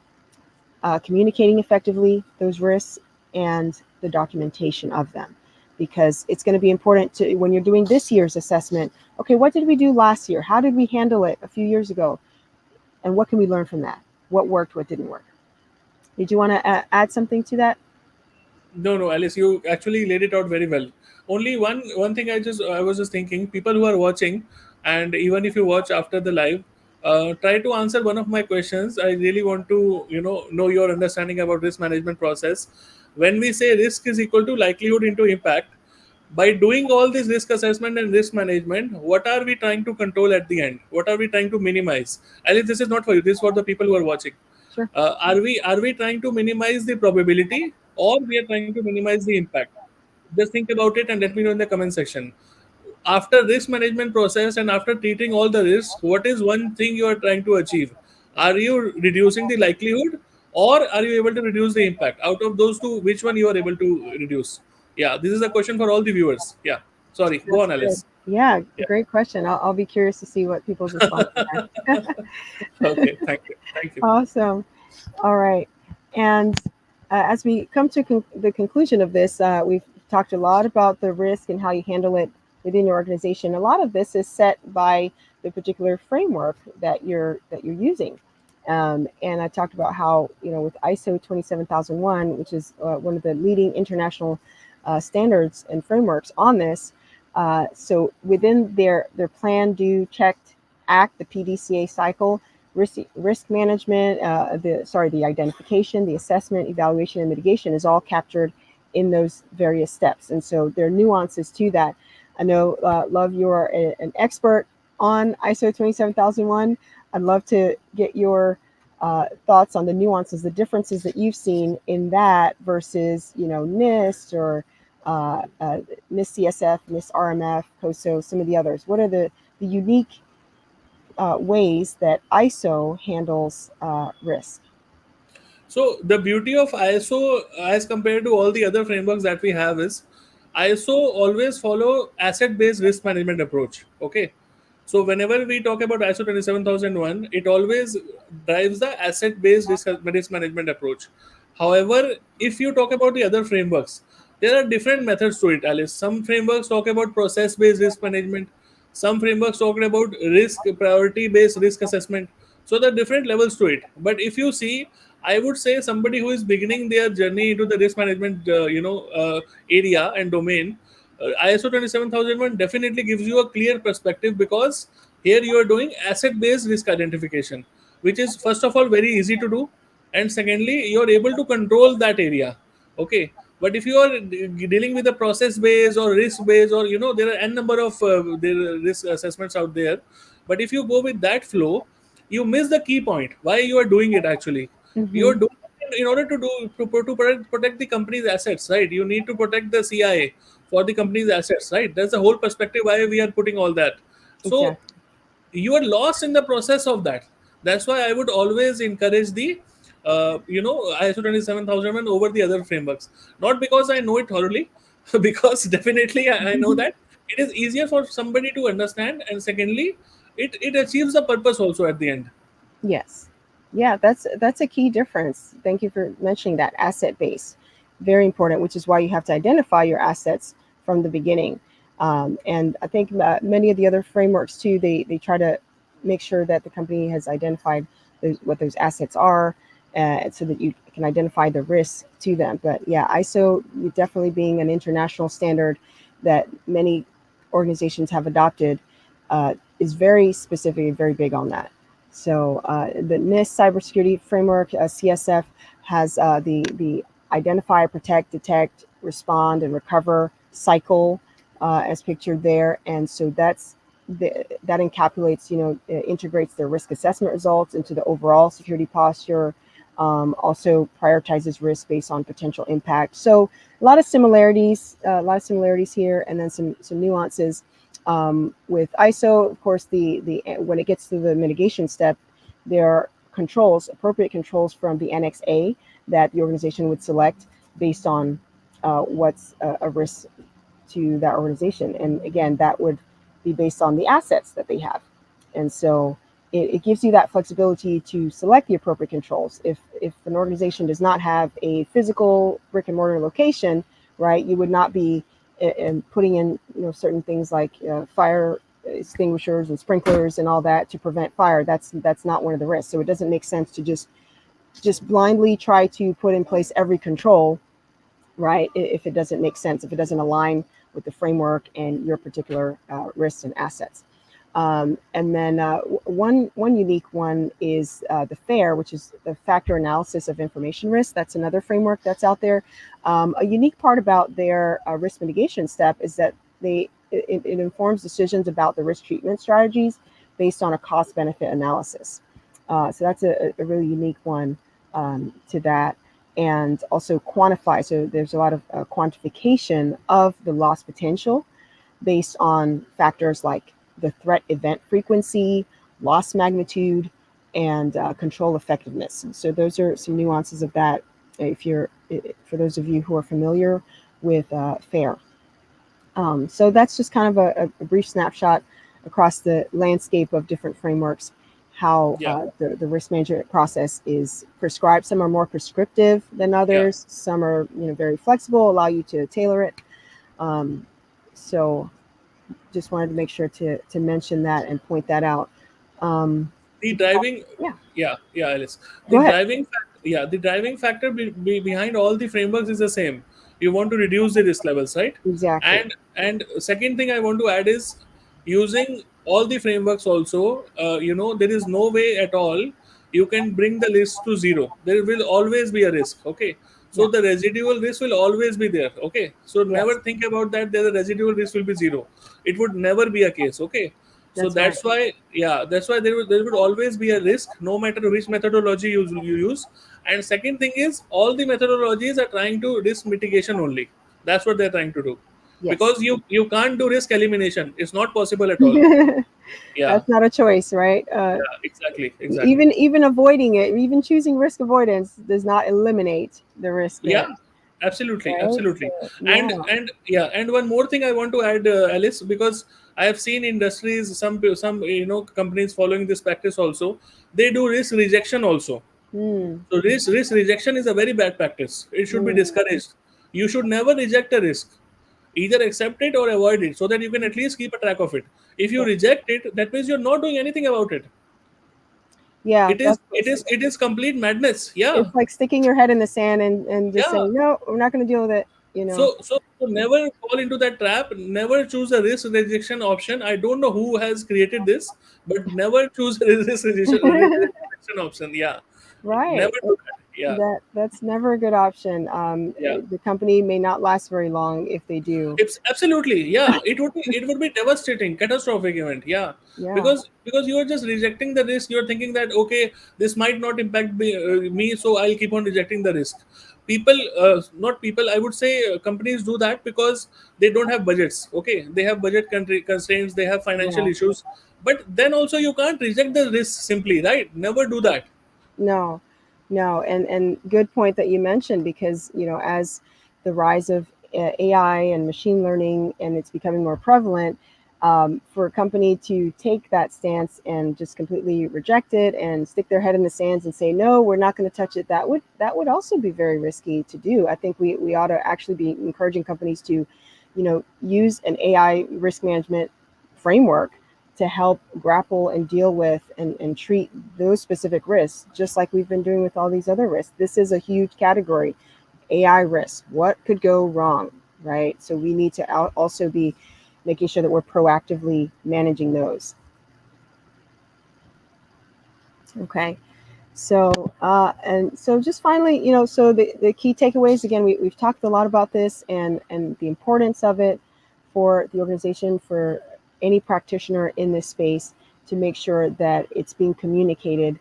communicating effectively those risks, and the documentation of them. Because it's going to be important to, when you're doing this year's assessment, okay, what did we do last year? How did we handle it a few years ago? And what can we learn from that? What worked, what didn't work? Did you want to add something to that? no, Alice, you actually laid it out very well. Only one thing I was just thinking, people who are watching, and even if you watch after the live, try to answer one of my questions. I really want to know your understanding about risk management process. When we say risk is equal to likelihood into impact, by doing all this risk assessment and risk management, what are we trying to control at the end? What are we trying to minimize? Alice, this is not for you. This is for the people who are watching. Sure. Are we trying to minimize the probability, or we are trying to minimize the impact? Just think about it and let me know in the comment section. After risk management process and after treating all the risks, what is one thing you are trying to achieve? Are you reducing the likelihood, or are you able to reduce the impact? Out of those two, which one you are able to reduce? Yeah, this is a question for all the viewers. Yeah, sorry, go That's on, good. Alice. Yeah, Yeah. great question. I'll be curious to see what people's responses are. Okay, thank you, thank you. Awesome. All right. And as we come to the conclusion of this, we've talked a lot about the risk and how you handle it within your organization. A lot of this is set by the particular framework that you're using. And I talked about how, with ISO 27001, which is one of the leading international standards and frameworks on this. So within their plan, do, checked, act, the PDCA cycle, risk management, the identification, the assessment, evaluation, and mitigation is all captured in those various steps. And so there are nuances to that. I know, Love, you're an expert on ISO 27001. I'd love to get your thoughts on the nuances, the differences that you've seen in that versus, NIST or NIST CSF, NIST RMF, COSO, some of the others. What are the unique ways that ISO handles risk? So the beauty of ISO as compared to all the other frameworks that we have is ISO always follow asset-based risk management approach. Okay. So whenever we talk about ISO 27001, it always drives the asset-based risk management approach. However, if you talk about the other frameworks, there are different methods to it, Alice. Some frameworks talk about process-based risk management. Some frameworks talk about risk priority-based risk assessment. So there are different levels to it. But if you see, I would say somebody who is beginning their journey into the risk management, area and domain, ISO 27001 definitely gives you a clear perspective, because here you are doing asset-based risk identification, which is first of all very easy to do, and secondly you are able to control that area. Okay, but if you are dealing with a process based or risk based, or there are n number of there are risk assessments out there, but if you go with that flow, you miss the key point why you are doing it actually. You are Mm-hmm. doing it in order to protect the company's assets, right? You need to protect the CIA for the company's assets, right? That's the whole perspective why we are putting all that. So Exactly. you are lost in the process of that. That's why I would always encourage the ISO 27001 over the other frameworks. Not because I know it thoroughly, because definitely I know that it is easier for somebody to understand, and secondly, it achieves the purpose also at the end. Yes. Yeah, that's a key difference. Thank you for mentioning that asset base. Very important, which is why you have to identify your assets from the beginning. And I think many of the other frameworks too, they try to make sure that the company has identified what those assets are, so that you can identify the risk to them. But yeah, ISO definitely being an international standard that many organizations have adopted, is very specific and very big on that. So the NIST cybersecurity framework, CSF, has the identify, protect, detect, respond, and recover cycle, as pictured there. And so that encapsulates, integrates the risk assessment results into the overall security posture. Also prioritizes risk based on potential impact. So a lot of similarities here, and then some nuances. With ISO, of course, the when it gets to the mitigation step, there are controls, appropriate controls from the Annex A that the organization would select based on what's a risk to that organization. And again, that would be based on the assets that they have. And so it gives you that flexibility to select the appropriate controls. If an organization does not have a physical brick and mortar location, right, you would not be putting in certain things like fire extinguishers and sprinklers and all that to prevent fire. That's not one of the risks. So it doesn't make sense to just blindly try to put in place every control, right? If it doesn't make sense, if it doesn't align with the framework and your particular risks and assets. And then one unique one is the FAIR, which is the factor analysis of information risk. That's another framework that's out there. A unique part about their risk mitigation step is that it informs decisions about the risk treatment strategies based on a cost benefit analysis. So that's a really unique one to that. And also quantify. So there's a lot of quantification of the loss potential based on factors like the threat event frequency, loss magnitude, and control effectiveness. So those are some nuances of that. If you're, for those of you who are familiar with FAIR. So that's just kind of a brief snapshot across the landscape of different frameworks, how Yeah, the risk management process is prescribed. Some are more prescriptive than yeah. others. Some are very flexible, allow you to tailor it. So just wanted to make sure to mention that and point that out. Um, The if you want, driving, yeah, yeah, Alice. go ahead. The driving factor behind all the frameworks is the same. You want to reduce the risk levels, right? Exactly. And second thing I want to add is using all the frameworks also. There is no way at all you can bring the risk to zero. There will always be a risk. Okay, so Yeah. the residual risk will always be there. Okay, so Yes, never think about that. There's a residual risk will be zero. It would never be a case. Okay, so that's right. that's why, yeah, that's why there would always be a risk, no matter which methodology you use. And second thing is, all the methodologies are trying to risk mitigation only. That's what they're trying to do, Yes. because you can't do risk elimination. It's not possible at all. Yeah, That's not a choice, right? yeah, exactly, exactly. Even avoiding it, even choosing risk avoidance does not eliminate the risk Yeah, there, absolutely, right? absolutely. So yeah. And yeah, and one more thing I want to add, Alice, because I have seen industries, some companies following this practice also. They do risk rejection also. Hmm. So risk rejection is a very bad practice. It should be Hmm. discouraged. You should never reject a risk. Either accept it or avoid it, so that you can at least keep a track of it. If you Yeah, reject it, that means you're not doing anything about it. yeah, It is that's it is it is complete madness. Yeah, it's like sticking your head in the sand and just yeah. saying, no, we're not going to deal with it. You know. So never fall into that trap. Never choose a risk rejection option. I don't know who has created this, but never choose a risk rejection option. Yeah, Right. never do that. Yeah, That's never a good option. yeah. The company may not last very long if they do. It's absolutely, yeah. It would be devastating, catastrophic event. Yeah, Yeah. because you are just rejecting the risk. You're thinking that, okay, this might not impact me, so I'll keep on rejecting the risk. People, not people. I would say companies do that because they don't have budgets. Okay, they have budget country constraints. They have financial Yeah. issues. But then also you can't reject the risk simply, right? Never do that. No, no, and good point that you mentioned because as the rise of AI and machine learning and it's becoming more prevalent, for a company to take that stance and just completely reject it and stick their head in the sands and say no, we're not going to touch it, that would also be very risky to do. I think we ought to actually be encouraging companies to, use an AI risk management framework to help grapple and deal with and treat those specific risks, just like we've been doing with all these other risks. This is a huge category, AI risk. What could go wrong, right? So we need to also be making sure that we're proactively managing those. Okay. So, and so just finally, so the key takeaways, again, we've talked a lot about this and the importance of it for the organization, for any practitioner in this space to make sure that it's being communicated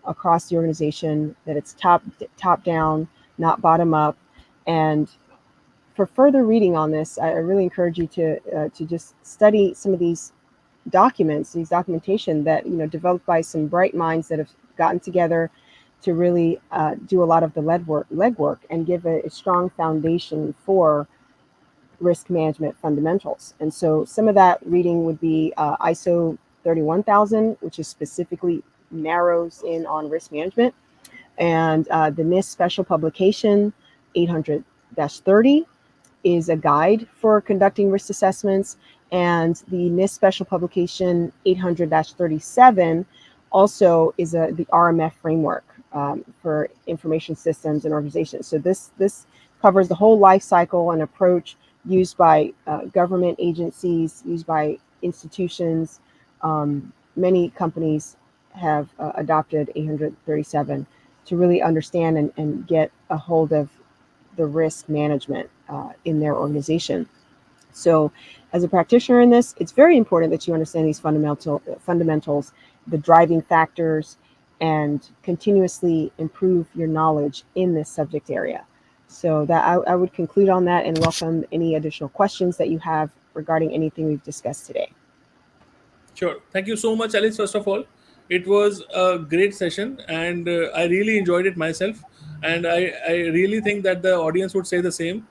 across the organization, that it's top down, not bottom up. And for further reading on this, I really encourage you to just study some of these documents, these documentation that developed by some bright minds that have gotten together to really do a lot of the legwork and give a strong foundation for risk management fundamentals. And so some of that reading would be ISO 31000, which is specifically narrows in on risk management, and the NIST special publication 800-30 is a guide for conducting risk assessments, and the NIST special publication 800-37 also is the RMF framework for information systems and organizations. So this covers the whole life cycle and approach used by government agencies, used by institutions. Many companies have adopted 837 to really understand and get a hold of the risk management in their organization. So, as a practitioner in this, it's very important that you understand these fundamentals, the driving factors, and continuously improve your knowledge in this subject area. So that I would conclude on that and welcome any additional questions that you have regarding anything we've discussed today. Sure. Thank you so much, Alice. First of all, it was a great session, and I really enjoyed it myself. And I really think that the audience would say the same.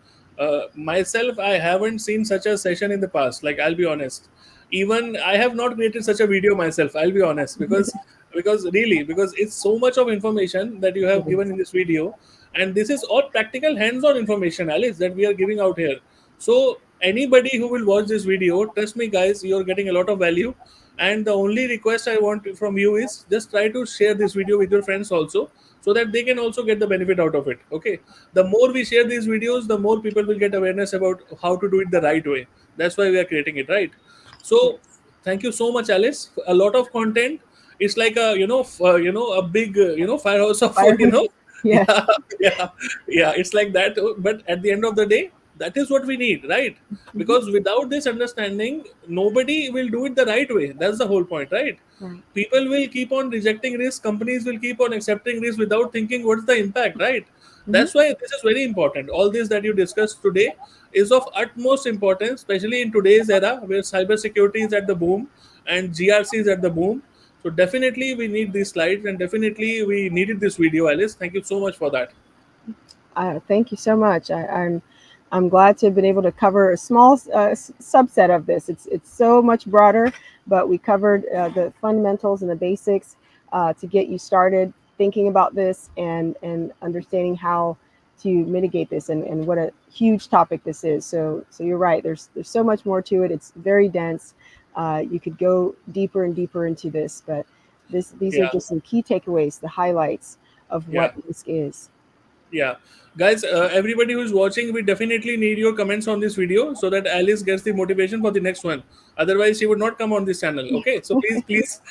Myself, I haven't seen such a session in the past. Like, I'll be honest. Even I have not created such a video myself. I'll be honest, because it's so much of information that you It have given is. in this video, and this is all practical, hands-on information, Alice, that we are giving out here. So anybody who will watch this video, trust me, guys, you're getting a lot of value. And the only request I want from you is just try to share this video with your friends also, so that they can also get the benefit out of it. Okay. The more we share these videos, the more people will get awareness about how to do it the right way. That's why we are creating it, right? So thank you so much, Alice. A lot of content. It's like a a big firehouse of Fire. you know Yes. yeah, yeah, yeah. It's like that. But at the end of the day, That is what we need, right? Hmm. Because without this understanding, nobody will do it the right way. That's the whole point, right? Right. People will keep on rejecting risk, companies will keep on accepting risk without thinking what's the impact, right? Hmm. That's why this is very important. All this that you discussed today is of utmost importance, especially in today's era where cybersecurity is at the boom and GRC is at the boom. So definitely we need these slides, and definitely we needed this video, Alice. Thank you so much for that. Thank you so much. I'm glad to have been able to cover a small subset of this. It's so much broader, but we covered the fundamentals and the basics to get you started thinking about this and understanding how to mitigate this and what a huge topic this is. So you're right. There's so much more to it. It's very dense. You could go deeper and deeper into this, but these are Yeah, just some key takeaways, the highlights of yeah. what risk is. Yeah, guys, everybody who's watching, we definitely need your comments on this video so that Alice gets the motivation for the next one. Otherwise, she would not come on this channel. Okay, so please, please,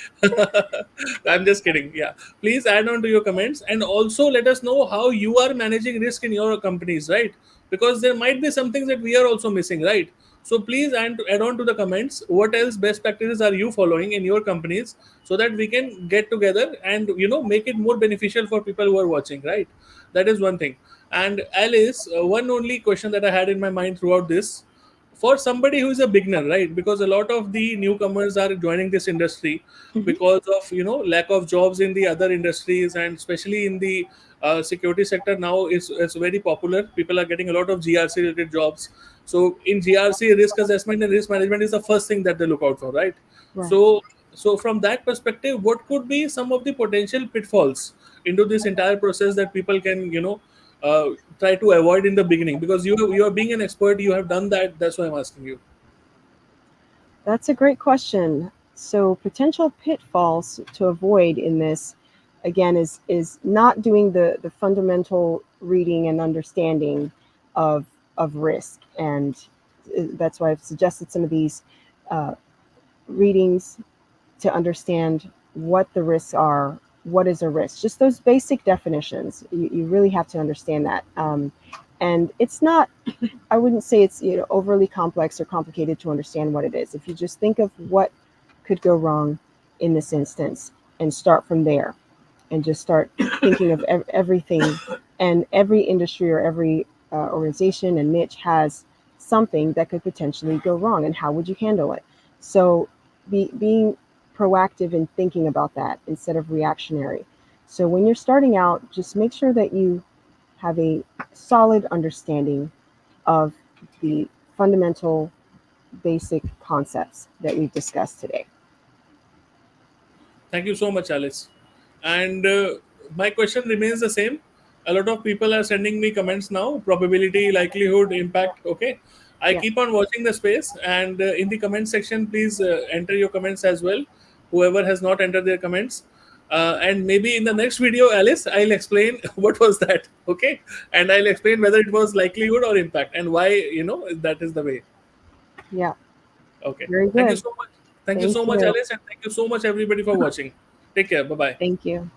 I'm just kidding. Yeah, please add on to your comments, and also let us know how you are managing risk in your companies, right? Because there might be some things that we are also missing, right? So please add on to the comments. What else best practices are you following in your companies so that we can get together and make it more beneficial for people who are watching, right? That is one thing. And Alice, one only question that I had in my mind throughout this, for somebody who is a beginner, right? Because a lot of the newcomers are joining this industry Mhm. because of lack of jobs in the other industries, and especially in the security sector now is very popular. People are getting a lot of GRC related jobs. So in GRC, risk assessment and risk management is the first thing that they look out for, right? Right. So from that perspective, what could be some of the potential pitfalls into this entire process that people can uh, try to avoid in the beginning? Because you are being an expert, you have done that. That's why I'm asking you. That's a great question. So potential pitfalls to avoid in this, again, is not doing the fundamental reading and understanding of of risk, and that's why I've suggested some of these uh, readings to understand what the risks are. What is a risk? Just those basic definitions. You really have to understand that. And it's not, I wouldn't say it's overly complex or complicated to understand what it is. If you just think of what could go wrong in this instance and start from there and just start thinking of everything, and every industry or every organization and niche has something that could potentially go wrong, and how would you handle it? So being proactive in thinking about that instead of reactionary. So when you're starting out, just make sure that you have a solid understanding of the fundamental basic concepts that we've discussed today. Thank you so much, Alice. And my question remains the same. A lot of people are sending me comments now: probability, likelihood, impact. Okay. I Yeah. keep on watching the space, and in the comment section, please enter your comments as well. Whoever has not entered their comments. And maybe in the next video, Alice, I'll explain what was that. Okay. And I'll explain whether it was likelihood or impact and why, that is the way. Yeah. Okay. Very Thank you good. so much. Thank you Thank so much, you. Alice. And thank you so much, everybody, for watching. Take care. Bye bye. Thank you.